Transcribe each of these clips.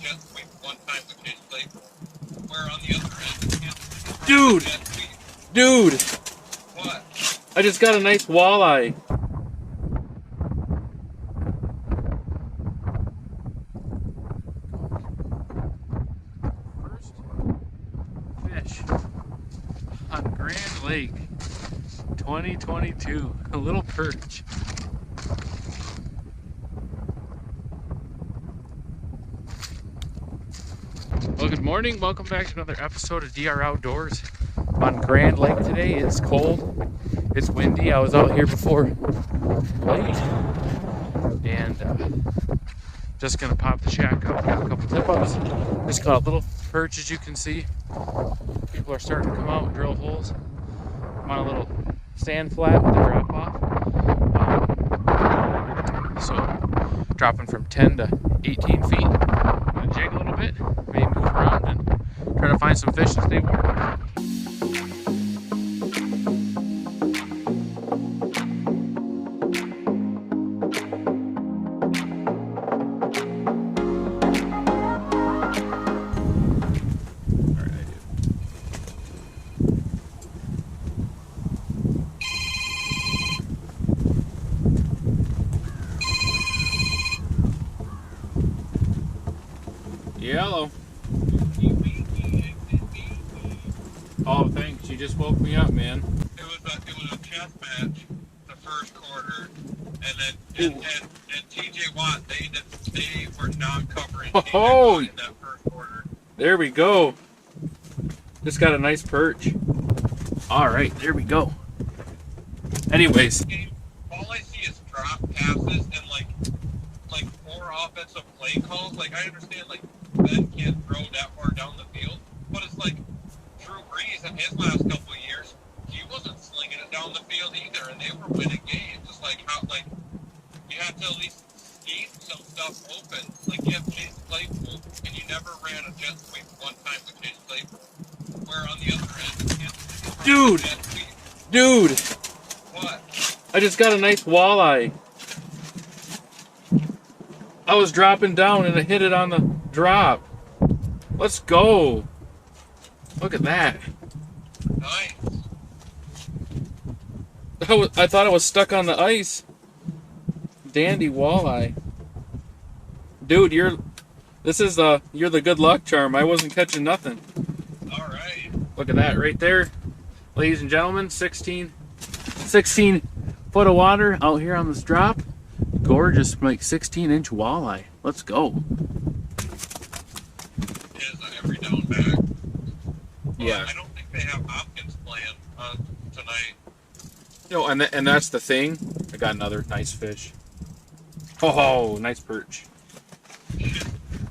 jet sweep one time with his label, where on the other end, Dude! Dude! what? I just got a nice walleye. First fish on Grand Lake 2022. A little perch. Well, good morning. Welcome back to another episode of DR Outdoors. I'm on Grand Lake today. It's cold. It's windy. I was out here before late. And just gonna pop the shack up. Got a couple tip-ups. Just caught a little perch, as you can see. People are starting to come out and drill holes. I'm on a little sand flat with a drop-off. So dropping from 10 to 18 feet. I'm gonna jig a little bit, maybe move around and try to find some fish to stay warm. Yellow. Oh, thanks. You just woke me up, man. It was a chess match the first quarter, and then and TJ Watt they were not covering in that first quarter. There we go. Just got a nice perch. All right, there we go. Anyways, all I see is drop passes and like poor offensive play calls. Like I understand like Ben can't throw that far down the field, but it's like Drew Brees in his last couple of years, he wasn't slinging it down the field either, and they were winning games. Just like how like you have to at least scheme some stuff open. Like you have Chase Claypool, and you never ran a jet sweep one time with Chase Claypool. Where on the other end, dude, dude, what? I just got a nice walleye. I was dropping down and I hit it on the drop. Let's go. Look at that. Nice. I thought I was stuck on the ice. Dandy walleye. Dude, you're the good luck charm. I wasn't catching nothing. All right. Look at that right there. Ladies and gentlemen, 16 foot of water out here on this drop. Gorgeous, like 16-inch walleye. Let's go. Is every down back. Yeah. I don't think they have Hopkins playing tonight. No, and that's the thing. I got another nice fish. Oh, nice perch. There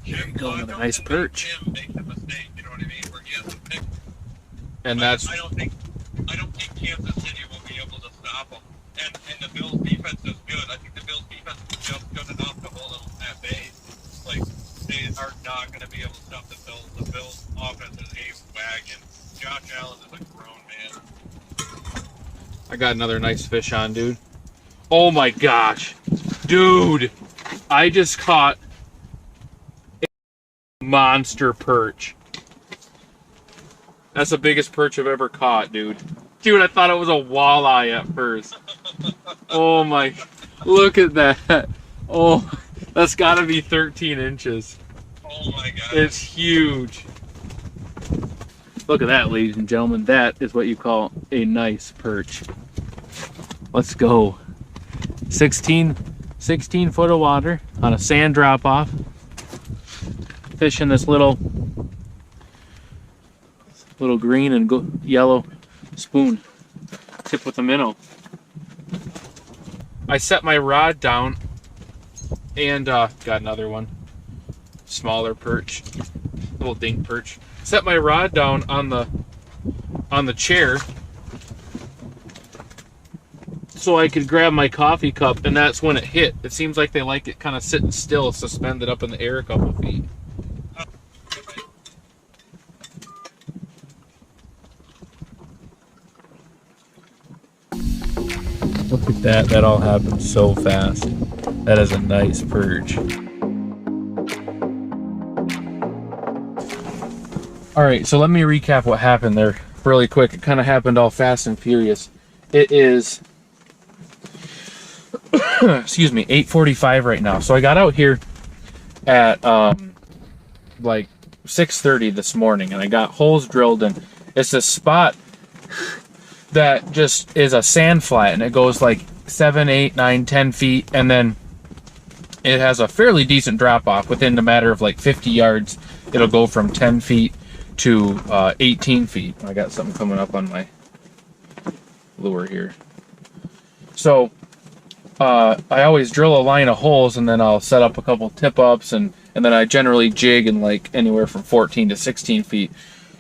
you go, another nice perch. Him make the mistake, you know what I mean? Where he has to pick. And that's. I don't think Kansas City will be able to stop him. And the Bills defense is good. I think the Bills defense is just good enough to hold them at bay. Like they are not going to be able to stop the Bills. The Bills offense is a wagon. Josh Allen is a grown man. I got another nice fish on, dude. Oh my gosh, dude! I just caught a monster perch. That's the biggest perch I've ever caught, dude. Dude, I thought it was a walleye at first. Oh my, look at that. Oh, that's gotta be 13 inches. Oh my god. It's huge. Look at that, ladies and gentlemen. That is what you call a nice perch. Let's go. 16 foot of water on a sand drop off. Fishing this little green and yellow spoon tip with a minnow. I set my rod down and got another one, smaller perch, little dink perch. Set my rod down on the chair so I could grab my coffee cup, and that's when it hit. It seems like they like it kind of sitting still, suspended up in the air a couple feet. Look at that. That all happened so fast. That is a nice perch. All right, so let me recap what happened there really quick. It kind of happened all fast and furious. It is, excuse me, 8:45 right now. So I got out here at like 6:30 this morning, and I got holes drilled, and it's a spot that just is a sand flat, and it goes like 7, 8, 9, 10 feet, and then it has a fairly decent drop off within a matter of like 50 yards. It'll go from 10 feet to 18 feet. I got something coming up on my lure here. So I always drill a line of holes, and then I'll set up a couple tip ups, and then I generally jig in like anywhere from 14 to 16 feet.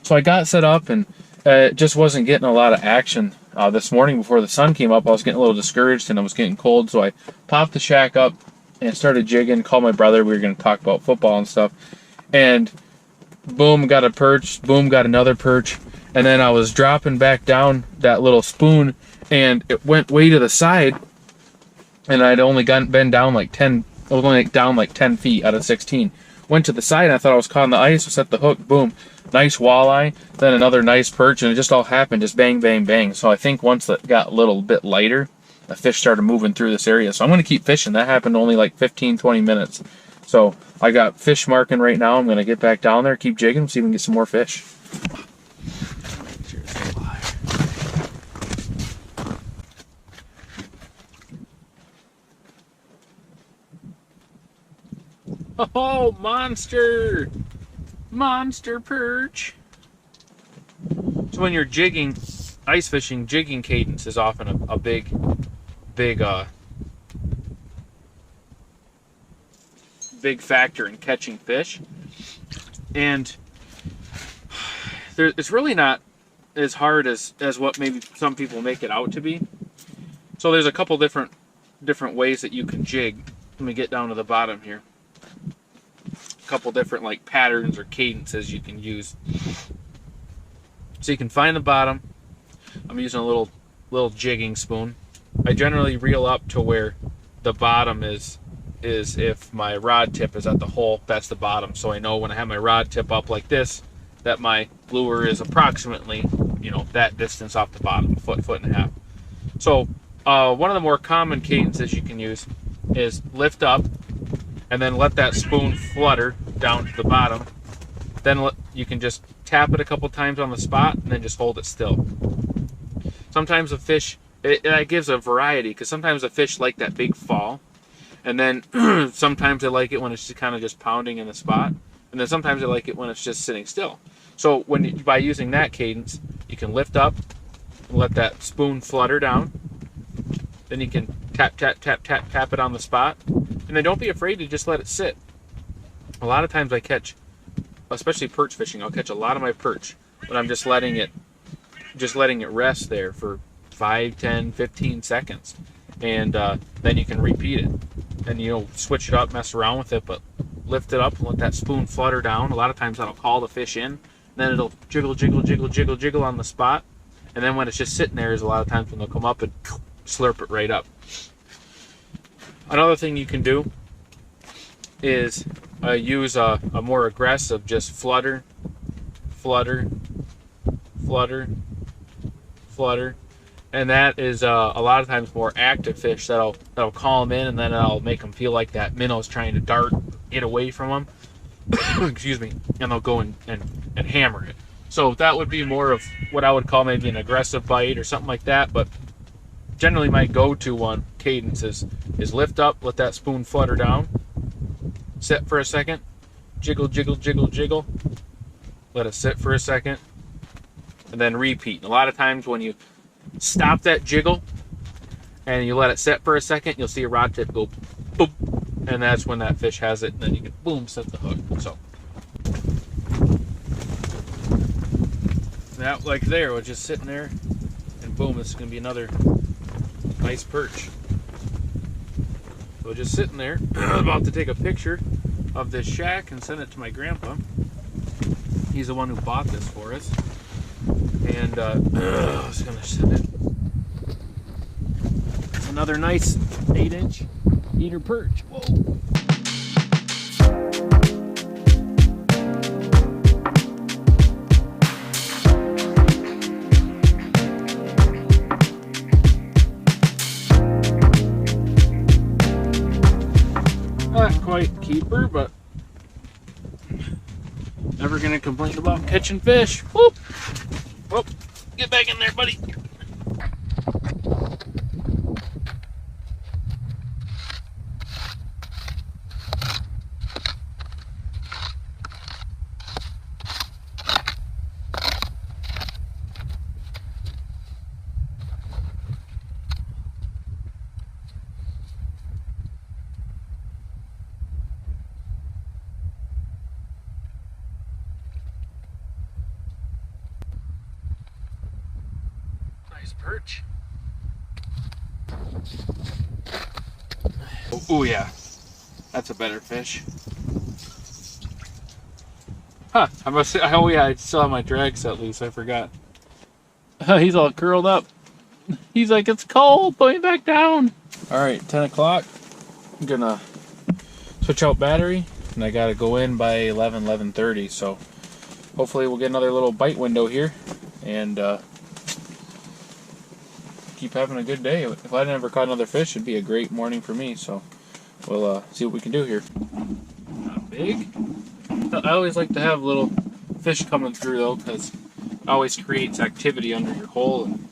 So I got set up, and it just wasn't getting a lot of action. This morning before the sun came up, I was getting a little discouraged, and it was getting cold, so I popped the shack up and started jigging, called my brother. We were going to talk about football and stuff, and boom, got a perch, boom, got another perch, and then I was dropping back down that little spoon, and it went way to the side, and I'd only been down like 10, I was only down like 10 feet out of 16. Went to the side, and I thought I was caught on the ice, so set the hook, boom, nice walleye, then another nice perch, and it just all happened, just bang, bang, bang. So I think once it got a little bit lighter, the fish started moving through this area. So I'm going to keep fishing. That happened only like 15, 20 minutes. So I got fish marking right now. I'm going to get back down there, keep jigging, see if we can get some more fish. Oh, monster! Monster perch! So when you're jigging, ice fishing, jigging cadence is often a big factor in catching fish. And it's really not as hard as what maybe some people make it out to be. So there's a couple different ways that you can jig. Let me get down to the bottom here. A couple different like patterns or cadences you can use. So you can find the bottom. I'm using a little jigging spoon. I generally reel up to where the bottom is if my rod tip is at the hole, that's the bottom. So I know when I have my rod tip up like this, that my lure is approximately, that distance off the bottom, a foot and a half. So one of the more common cadences you can use is lift up and then let that spoon flutter down to the bottom. Then you can just tap it a couple times on the spot and then just hold it still. Sometimes a fish, that gives a variety, because sometimes a fish like that big fall, and then sometimes they like it when it's just kind of just pounding in the spot, and then sometimes they like it when it's just sitting still. So by using that cadence, you can lift up and let that spoon flutter down. Then you can tap, tap, tap, tap, tap it on the spot, and then don't be afraid to just let it sit. A lot of times I catch, especially perch fishing, I'll catch a lot of my perch when I'm just letting it rest there for 5, 10, 15 seconds, and then you can repeat it, and switch it up, mess around with it, but lift it up and let that spoon flutter down. A lot of times that'll call the fish in, and then it'll jiggle, jiggle, jiggle, jiggle, jiggle on the spot, and then when it's just sitting there is a lot of times when they'll come up and slurp it right up. Another thing you can do is use a more aggressive, just flutter, flutter, flutter, flutter, and that is a lot of times more active fish that'll call them in, and then I'll make them feel like that minnow's trying to dart, get away from them. Excuse me, and they'll go and hammer it. So that would be more of what I would call maybe an aggressive bite or something like that, but generally my go-to one cadence is lift up, let that spoon flutter down, sit for a second, jiggle, jiggle, jiggle, jiggle, let it sit for a second, and then repeat. And a lot of times when you stop that jiggle and you let it sit for a second, you'll see a rod tip go boom, and that's when that fish has it, and then you can boom, set the hook. So that, like there, was just sitting there, and boom, this is going to be another nice perch. So just sitting there, about to take a picture of this shack and send it to my grandpa. He's the one who bought this for us. And I was going to send it. It's another nice 8-inch eater perch. Whoa. Never gonna complain about catching fish. Whoop! Whoop! Get back in there, buddy. Nice perch. Oh yeah, that's a better fish. Huh, I must say, oh yeah, I still have my drag set loose, I forgot. He's all curled up. He's like, it's cold, put me back down. Alright, 10 o'clock. I'm gonna switch out battery, and I gotta go in by 11:30, so hopefully we'll get another little bite window here, and keep having a good day. If I never caught another fish, it'd be a great morning for me, so we'll see what we can do here. Not big. I always like to have little fish coming through though, because it always creates activity under your hole, and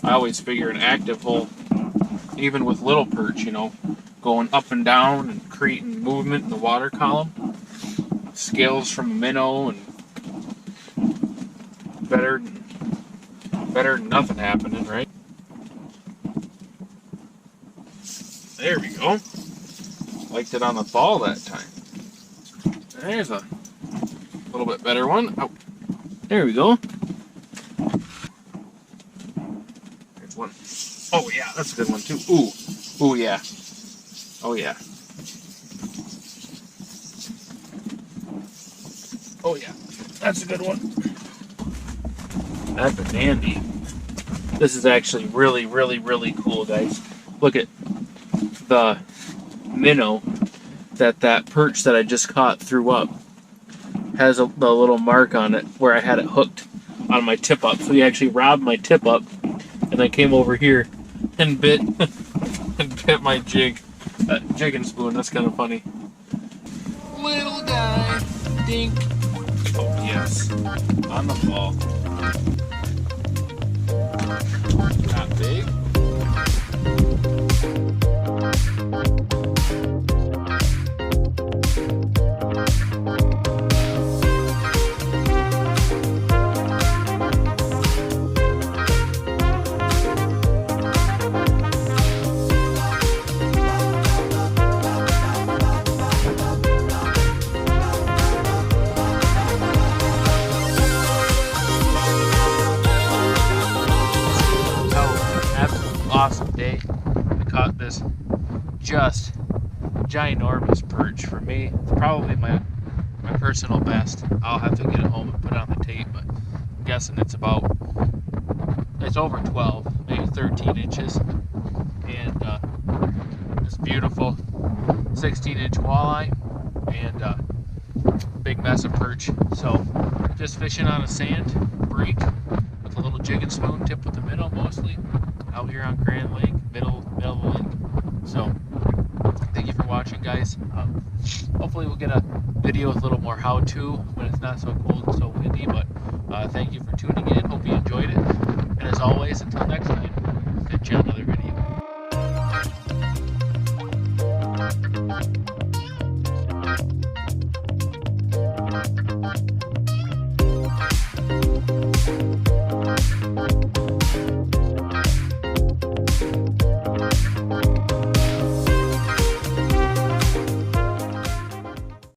I always figure an active hole, even with little perch, you know, going up and down and creating movement in the water column, scales from a minnow, and better than nothing happening, right? There we go. Liked it on the ball that time. There's a little bit better one. Oh, there we go. There's one. Oh yeah, that's a good one too. Ooh, ooh yeah. Oh yeah. Oh yeah, that's a good one. That's a dandy. This is actually really cool, guys. Look at the minnow that perch that I just caught threw up has the little mark on it where I had it hooked on my tip up. So he actually robbed my tip up and then came over here and bit and bit my jig and spoon. That's kind of funny. Little guy, dink. Oh yes, on the ball. Not big. Awesome day. I caught this just ginormous perch. For me, it's probably my personal best. I'll have to get it home and put it on the tape, but I'm guessing it's over 12, maybe 13 inches. And this beautiful 16-inch walleye and big mess of perch. So just fishing on a sand break with a little jig and spoon, tip with the minnow mostly. Out here on Grand Lake, middle of the lake. So, thank you for watching, guys. Hopefully we'll get a video with a little more how-to when it's not so cold and so windy, but thank you for tuning in. Hope you enjoyed it. And as always, until next time, catch you on another